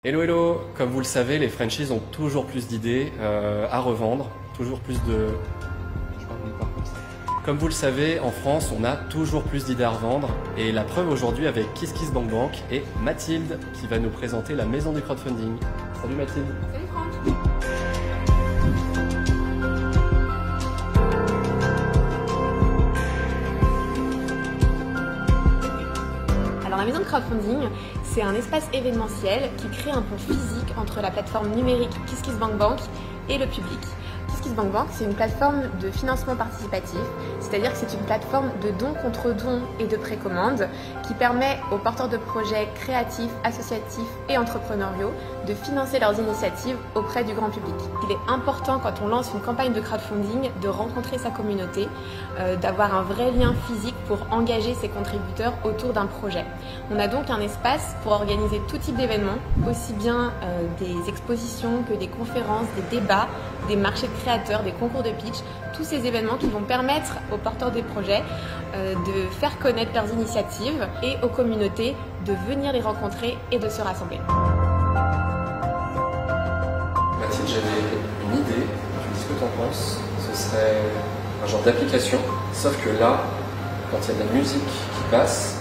Hello hello, comme vous le savez, les franchises ont toujours plus d'idées à revendre, toujours plus de... Comme vous le savez, en France, on a toujours plus d'idées à revendre et la preuve aujourd'hui avec KissKissBankBank et Mathilde qui va nous présenter la maison du crowdfunding. Salut Mathilde. Salut Franck. Alors la maison de crowdfunding, c'est un espace événementiel qui crée un pont physique entre la plateforme numérique KissKissBankBank et le public. KissKissBankBank, c'est une plateforme de financement participatif, c'est-à-dire que c'est une plateforme de dons contre dons et de précommande qui permet aux porteurs de projets créatifs, associatifs et entrepreneuriaux de financer leurs initiatives auprès du grand public. Il est important quand on lance une campagne de crowdfunding de rencontrer sa communauté, d'avoir un vrai lien physique pour engager ses contributeurs autour d'un projet. On a donc un espace pour organiser tout type d'événements, aussi bien des expositions que des conférences, des débats, des marchés de créateurs, des concours de pitch, tous ces événements qui vont permettre aux porteurs des projets de faire connaître leurs initiatives et aux communautés de venir les rencontrer et de se rassembler. Mathilde, j'avais une idée, tu me dis ce que tu en penses, ce serait un genre d'application, sauf que là, quand il y a de la musique qui passe,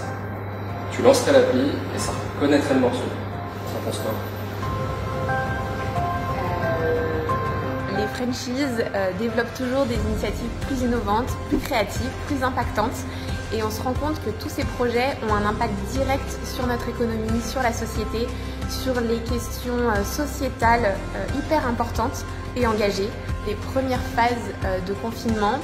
tu lancerais l'appli et ça reconnaîtrait le morceau. Tu en penses quoi? Les franchises développent toujours des initiatives plus innovantes, plus créatives, plus impactantes et on se rend compte que tous ces projets ont un impact direct sur notre économie, sur la société, sur les questions sociétales hyper importantes et engagées. Les premières phases de confinement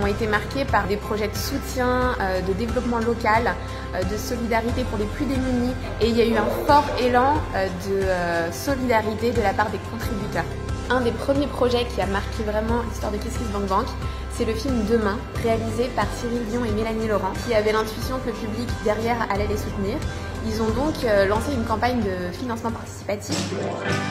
ont été marquées par des projets de soutien, de développement local, de solidarité pour les plus démunis et il y a eu un fort élan de solidarité de la part des contributeurs. Un des premiers projets qui a marqué vraiment l'histoire de KissKissBankBank, c'est le film Demain, réalisé par Cyril Dion et Mélanie Laurent, qui avaient l'intuition que le public derrière allait les soutenir. Ils ont donc lancé une campagne de financement participatif.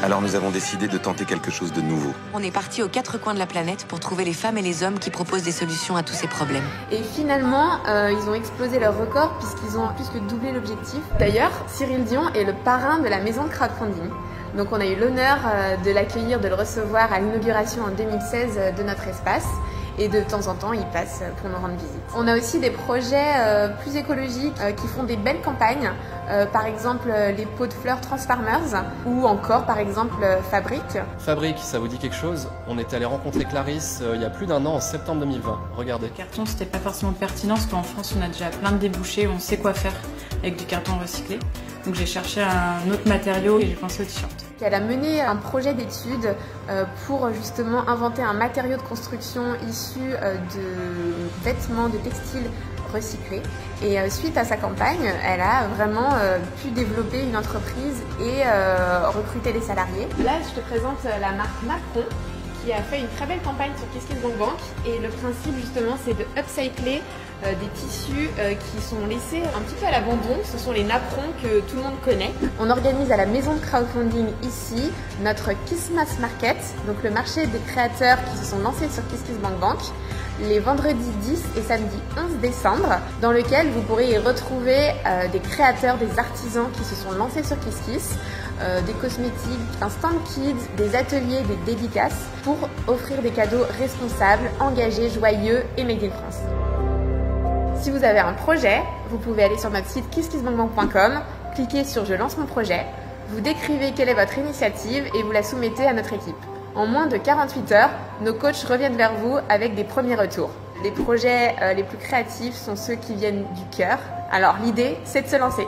Alors nous avons décidé de tenter quelque chose de nouveau. On est parti aux quatre coins de la planète pour trouver les femmes et les hommes qui proposent des solutions à tous ces problèmes. Et finalement, ils ont explosé leur record puisqu'ils ont plus que doublé l'objectif. D'ailleurs, Cyril Dion est le parrain de la maison de crowdfunding. Donc on a eu l'honneur de l'accueillir, de le recevoir à l'inauguration en 2016 de notre espace. Et de temps en temps, il passe pour nous rendre visite. On a aussi des projets plus écologiques qui font des belles campagnes. Par exemple, les pots de fleurs Transfarmers ou encore, par exemple, Fabrique. Fabrique, ça vous dit quelque chose? On est allé rencontrer Clarisse il y a plus d'un an, en septembre 2020. Regardez. Le carton, c'était pas forcément pertinent parce qu'en France, on a déjà plein de débouchés, on sait quoi faire avec du carton recyclé. Donc j'ai cherché un autre matériau et j'ai pensé au t-shirt. Elle a mené un projet d'étude pour justement inventer un matériau de construction issu de vêtements, de textiles recyclés. Et suite à sa campagne, elle a vraiment pu développer une entreprise et recruter des salariés. Là, je te présente la marque Napron qui a fait une très belle campagne sur KissKissBankBank et le principe justement c'est de upcycler des tissus qui sont laissés un petit peu à l'abandon. Ce sont les napperons que tout le monde connaît. On organise à la maison de crowdfunding ici notre Kissmas Market, donc le marché des créateurs qui se sont lancés sur KissKissBankBank, les vendredis 10 et samedi 11 décembre, dans lequel vous pourrez y retrouver des créateurs, des artisans qui se sont lancés sur KissKiss, des cosmétiques, un stand kids, des ateliers, des dédicaces pour offrir des cadeaux responsables, engagés, joyeux et made in France. Si vous avez un projet, vous pouvez aller sur notre site kisskissbankbank.com, cliquer sur « Je lance mon projet », vous décrivez quelle est votre initiative et vous la soumettez à notre équipe. En moins de 48 heures, nos coachs reviennent vers vous avec des premiers retours. Les projets les plus créatifs sont ceux qui viennent du cœur. Alors l'idée, c'est de se lancer.